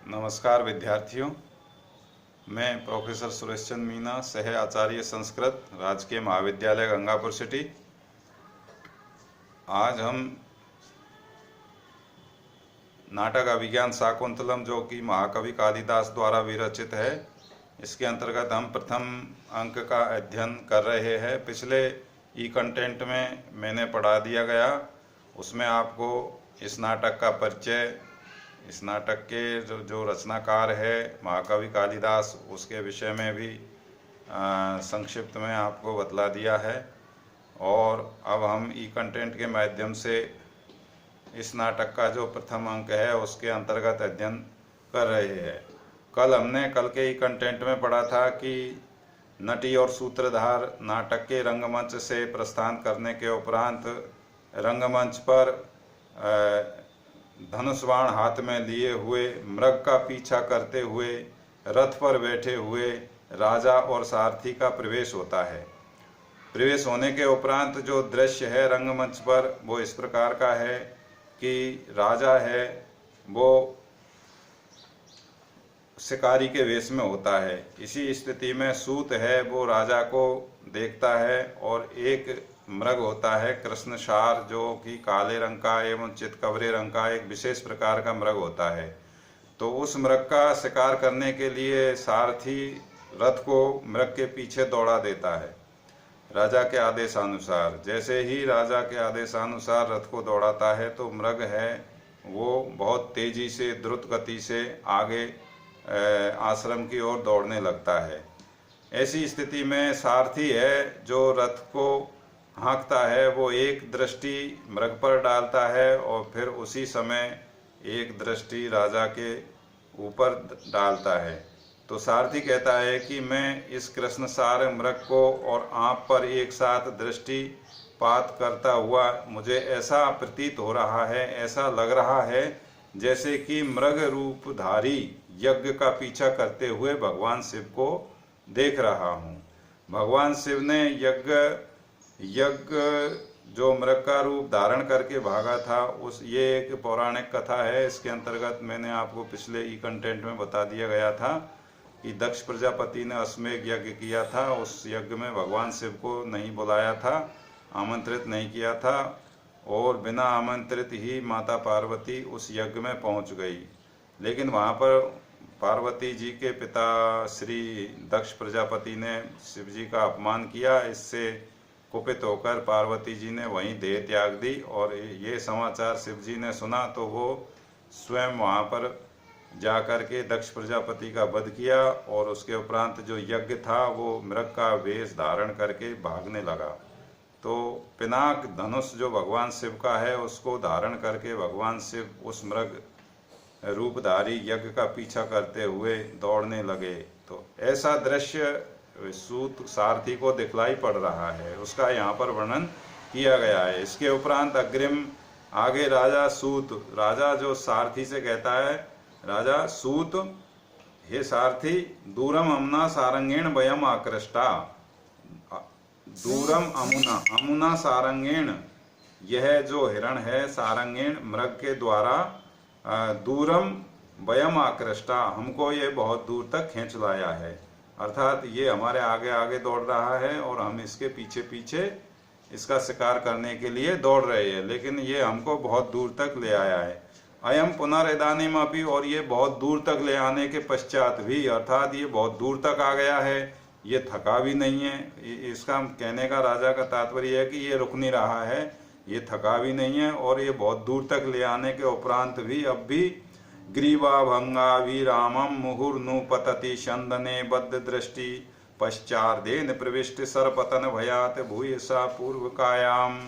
नमस्कार विद्यार्थियों, मैं प्रोफेसर सुरेश चंद मीना, सह आचार्य संस्कृत, राजकीय महाविद्यालय गंगापुर सिटी। आज हम नाटक अभिज्ञान शाकुंतलम, जो कि महाकवि कालिदास द्वारा विरचित है, इसके अंतर्गत हम प्रथम अंक का अध्ययन कर रहे हैं। पिछले ई कंटेंट में मैंने पढ़ा दिया गया, उसमें आपको इस नाटक का परिचय, इस नाटक के जो रचनाकार है महाकवि कालिदास, उसके विषय में भी संक्षिप्त में आपको बतला दिया है। और अब हम ई कंटेंट के माध्यम से इस नाटक का जो प्रथम अंक है उसके अंतर्गत अध्ययन कर रहे हैं। कल के ई कंटेंट में पढ़ा था कि नटी और सूत्रधार नाटक के रंगमंच से प्रस्थान करने के उपरांत रंगमंच पर धनुष बाण हाथ में लिए हुए, मृग का पीछा करते हुए, रथ पर बैठे हुए राजा और सारथी का प्रवेश होता है। प्रवेश होने के उपरांत जो दृश्य है रंगमंच पर, वो इस प्रकार का है कि राजा है वो शिकारी के वेश में होता है। इसी स्थिति में सूत है वो राजा को देखता है, और एक मृग होता है कृष्णसार, जो कि काले रंग का एवं चितकबरे रंग का एक विशेष प्रकार का मृग होता है। तो उस मृग का शिकार करने के लिए सारथी रथ को मृग के पीछे दौड़ा देता है राजा के आदेशानुसार। जैसे ही राजा के आदेशानुसार रथ को दौड़ाता है तो मृग है वो बहुत तेजी से, द्रुत गति से आगे आश्रम की ओर दौड़ने लगता है। ऐसी स्थिति में सारथी है जो रथ को हाँकता है, वो एक दृष्टि मृग पर डालता है और फिर उसी समय एक दृष्टि राजा के ऊपर डालता है। तो सारथी कहता है कि मैं इस कृष्णसार मृग को और आप पर एक साथ दृष्टिपात करता हुआ मुझे ऐसा प्रतीत हो रहा है, ऐसा लग रहा है जैसे कि मृग रूपधारी यज्ञ का पीछा करते हुए भगवान शिव को देख रहा हूँ। भगवान शिव ने यज्ञ जो मृग का रूप धारण करके भागा था, ये एक पौराणिक कथा है। इसके अंतर्गत मैंने आपको पिछले ई कंटेंट में बता दिया गया था कि दक्ष प्रजापति ने अश्वमेध यज्ञ किया था। उस यज्ञ में भगवान शिव को नहीं बुलाया था, आमंत्रित नहीं किया था, और बिना आमंत्रित ही माता पार्वती उस यज्ञ में पहुंच गई। लेकिन वहां पर पार्वती जी के पिता श्री दक्ष प्रजापति ने शिव जी का अपमान किया। इससे कुपित होकर पार्वती जी ने वहीं देह त्याग दी, और ये समाचार शिव जी ने सुना तो वो स्वयं वहाँ पर जाकर के दक्ष प्रजापति का वध किया, और उसके उपरांत जो यज्ञ था वो मृग का वेश धारण करके भागने लगा। तो पिनाक धनुष जो भगवान शिव का है उसको धारण करके भगवान शिव उस मृग रूपधारी यज्ञ का पीछा करते हुए दौड़ने लगे। तो ऐसा दृश्य सूत सारथी को दिखलाई पड़ रहा है, उसका यहाँ पर वर्णन किया गया है। इसके उपरांत अग्रिम आगे राजा जो सारथी से कहता है, राजा सूत, हे सारथी, दूरम अमुना सारंगेण वयम आकृष्टा। दूरम अमुना सारंगेण, यह जो हिरण है सारंगेण मृग के द्वारा, दूरम वयम आकृष्टा, हमको ये बहुत दूर तक खींच लाया है। अर्थात ये हमारे आगे आगे दौड़ रहा है और हम इसके पीछे पीछे इसका शिकार करने के लिए दौड़ रहे हैं, लेकिन ये हमको बहुत दूर तक ले आया है। अयम पुनर्दानीम अपि, और ये बहुत दूर तक ले आने के पश्चात भी, अर्थात ये बहुत दूर तक आ गया है, ये थका भी नहीं है। इसका कहने का राजा का तात्पर्य है कि ये रुक नहीं रहा है, ये थका भी नहीं है, और ये बहुत दूर तक ले आने के उपरांत भी अब भी ग्रीवा भंगा विरामम मुहुर्नुपतति चंदने बद्ध दृष्टि पश्चार्देन प्रविष्ट सरपतन भयात भूयसा पूर्व कायाम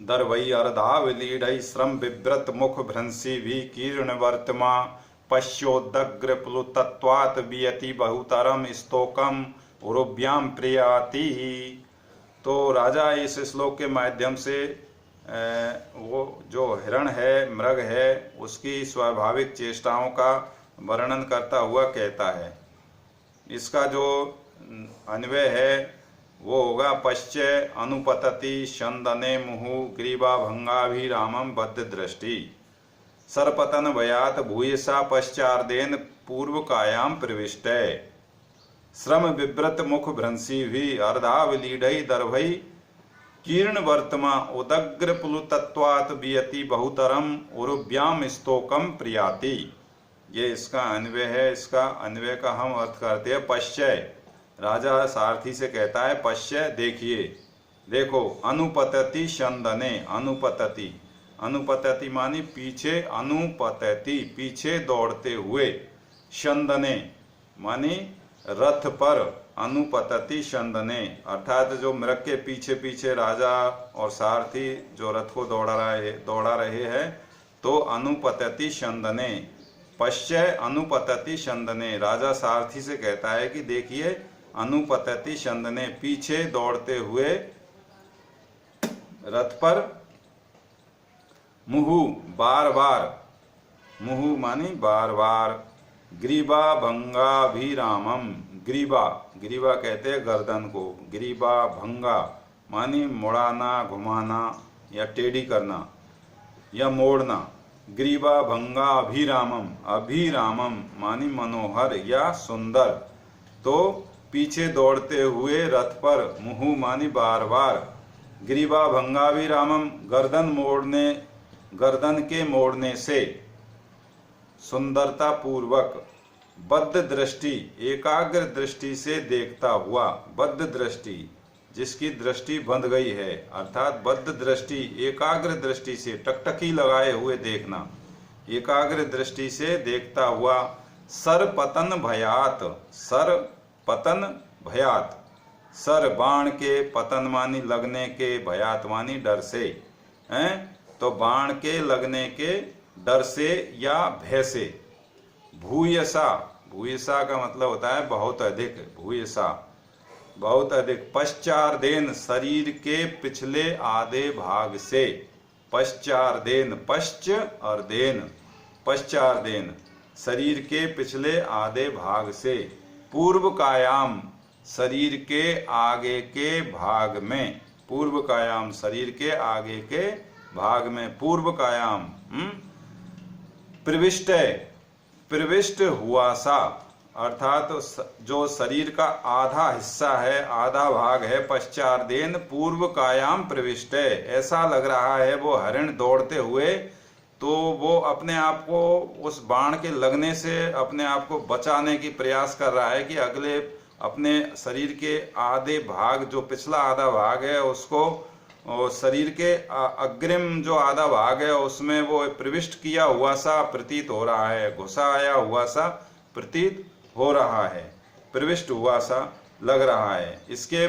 दर्वई अर्धावलीढ़ श्रम विव्रत मुख भ्रंसी विकीर्ण वर्तमा पश्योदग्र प्लुतत्वात् वियति बहुतरम स्तोकम उरुभ्याम प्रियाति। तो राजा इस श्लोक के माध्यम से वो जो हिरण है, मृग है, उसकी स्वाभाविक चेष्टाओं का वर्णन करता हुआ कहता है। इसका जो अन्वय है वो होगा पश्चे अनुपतति चंदने मुहु ग्रीवा भंगाभिरामम बद्ध दृष्टि। सरपतन भयात भूयसा पश्चार्देन पूर्व कायाम प्रविष्टै श्रम विव्रत मुख भ्रंशी भी अर्धावलीढ़ दर्भई कीर्ण वर्तमा उदग्र पुलुतत्वात् बियति बहुतरम उरुभ्याम स्तोकम प्रियाति। ये इसका अन्वय है। इसका अन्वय का हम अर्थ करते हैं पश्चय। राजा सारथी से कहता है पश्चय, देखिए, देखो, अनुपतति शंदने, अनुपतति, अनुपतति मानी पीछे, अनुपतति पीछे दौड़ते हुए, शंदने मानी रथ पर, अनुपतति शंदने अर्थात जो मृग के पीछे पीछे राजा और सारथी जो रथ को दौड़ा रहे हैं, तो अनुपतति शंदने, पश्चय अनुपतति शंदने। राजा सारथी से कहता है कि देखिए, अनुपतति शंदने पीछे दौड़ते हुए रथ पर, मुहु बार बार, मुहु मानी बार बार, ग्रीवा भंगाभिरामम, ग्रीवा, ग्रीवा कहते हैं गर्दन को, ग्रीवा भंगा मानी मुड़ाना, घुमाना या टेढ़ी करना या मोड़ना, ग्रीवा भंगा अभिरामम, अभिरामम मानी मनोहर या सुंदर। तो पीछे दौड़ते हुए रथ पर, मुहु मानी बार बार, ग्रीवा भंगाभिरामम गर्दन मोड़ने, गर्दन के मोड़ने से, सुंदरता पूर्वक, बद्ध दृष्टि एकाग्र दृष्टि से देखता हुआ, बद्ध दृष्टि जिसकी दृष्टि बंध गई है, अर्थात बद्ध दृष्टि एकाग्र दृष्टि से, टकटकी लगाए हुए देखना, एकाग्र दृष्टि से देखता हुआ, सर पतन भयात, सर पतन भयात, सर बाण के, पतन मानी लगने के, भयात मानी डर से, हैं, तो बाण के लगने के डर से या भय से, भूयसा, भूयसा का मतलब होता है बहुत अधिक, भूयसा बहुत अधिक, पश्चार्देन शरीर के पिछले आधे भाग से, पश्चार्देन, पश्च और देन, पश्चार्देन शरीर के पिछले आधे भाग से, पूर्व कायाम शरीर के आगे के भाग में, पूर्व कायाम शरीर के आगे के भाग में, पूर्व कायाम, प्रविष्ट, प्रविष्ट हुआ सा, अर्थात जो शरीर का आधा हिस्सा है, आधा भाग है, पश्चार्देन पूर्व कायाम प्रविष्ट, ऐसा लग रहा है वो हरिण दौड़ते हुए, तो वो अपने आप को उस बाण के लगने से अपने आप को बचाने की प्रयास कर रहा है कि अगले अपने शरीर के आधे भाग, जो पिछला आधा भाग है उसको, और शरीर के अग्रिम जो आधा भाग है उसमें वो प्रविष्ट किया हुआ सा प्रतीत हो रहा है, घुसा आया हुआ सा प्रतीत हो रहा है, प्रविष्ट हुआ सा लग रहा है। इसके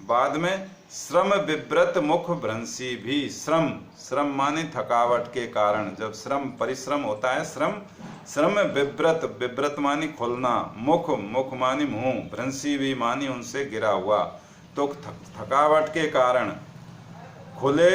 बाद में श्रम विव्रत मुख भ्रंशी भी, श्रम, श्रम माने थकावट के कारण, जब श्रम परिश्रम होता है, श्रम, श्रम विव्रत, विव्रत मानी खुलना, मुख, मुख मानी मुंह, भ्रंशी भी मानी उनसे गिरा हुआ, तो थकावट के कारण खुले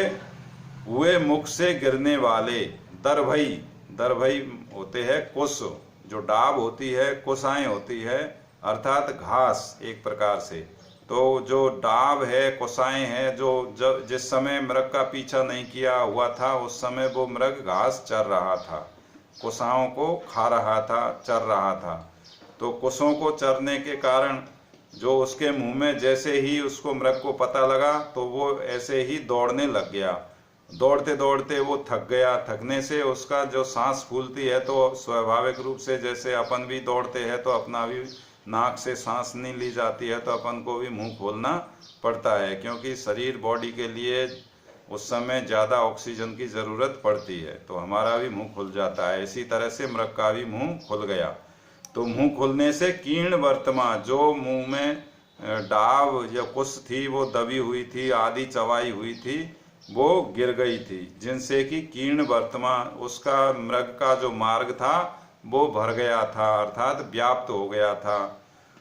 हुए मुख से गिरने वाले, दर्भई, दर्भई होते हैं कुश, जो डाब होती है, कुशाएं होती है, अर्थात घास एक प्रकार से, तो जो डाब है, कुशाएं हैं, जो जिस समय मृग का पीछा नहीं किया हुआ था उस समय वो मृग घास चर रहा था, कुशाओं को खा रहा था, चर रहा था, तो कुशों को चरने के कारण जो उसके मुंह में, जैसे ही उसको मृग को पता लगा तो वो ऐसे ही दौड़ने लग गया, दौड़ते दौड़ते वो थक गया, थकने से उसका जो सांस फूलती है, तो स्वाभाविक रूप से जैसे अपन भी दौड़ते हैं तो अपना भी नाक से सांस नहीं ली जाती है, तो अपन को भी मुंह खोलना पड़ता है, क्योंकि शरीर बॉडी के लिए उस समय ज़्यादा ऑक्सीजन की ज़रूरत पड़ती है, तो हमारा भी मुंह खुल जाता है। इसी तरह से मृग का भी मुंह खुल गया, तो मुंह खुलने से कीर्ण वर्तमा, जो मुंह में डाब या कुश थी वो दबी हुई थी, आदि चबाई हुई थी, वो गिर गई थी, जिनसे कि कीर्ण वर्तमा, उसका मृग का जो मार्ग था वो भर गया था, अर्थात व्याप्त हो गया था।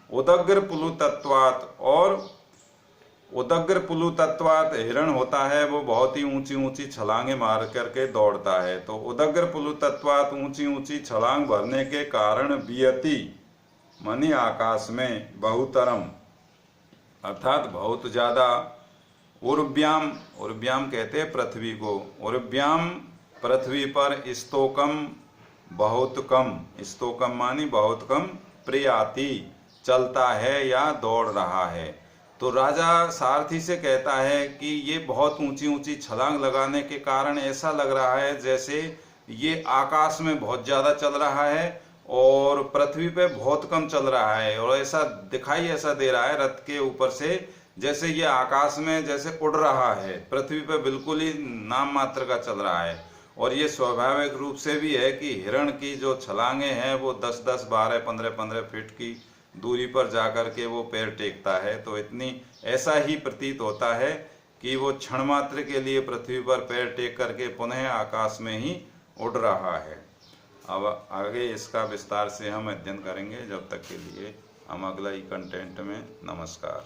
उदग्र पुलुतत्वात्, और उदग्र पुलुतत्वात् हिरण होता है वो बहुत ही ऊंची ऊंची छलांगे मार करके दौड़ता है, तो उदग्र पुलुतत्वात् ऊंची ऊंची छलांग भरने के कारण बियति मनी आकाश में, बहुतरम अर्थात बहुत ज्यादा, उर्व्याम, उर्व्याम कहते हैं पृथ्वी को, उर्व्याम पृथ्वी पर स्तोकम बहुत कम, स्तोकम मानी बहुत कम, प्रयाति चलता है या दौड़ रहा है। तो राजा सारथी से कहता है कि ये बहुत ऊंची ऊंची छलांग लगाने के कारण ऐसा लग रहा है जैसे ये आकाश में बहुत ज्यादा चल रहा है और पृथ्वी पे बहुत कम चल रहा है, और ऐसा दिखाई ऐसा दे रहा है रथ के ऊपर से जैसे ये आकाश में जैसे उड़ रहा है, पृथ्वी पे बिल्कुल ही नाम मात्र का चल रहा है। और ये स्वाभाविक रूप से भी है कि हिरण की जो छलांगे हैं वो 10-10, 12, 15-15 फीट की दूरी पर जाकर के वो पैर टेकता है। तो इतनी ऐसा ही प्रतीत होता है कि वो क्षण मात्र के लिए पृथ्वी पर पैर टेक करके पुनः आकाश में ही उड़ रहा है। अब आगे इसका विस्तार से हम अध्ययन करेंगे। जब तक के लिए हम अगला ही कंटेंट में, नमस्कार।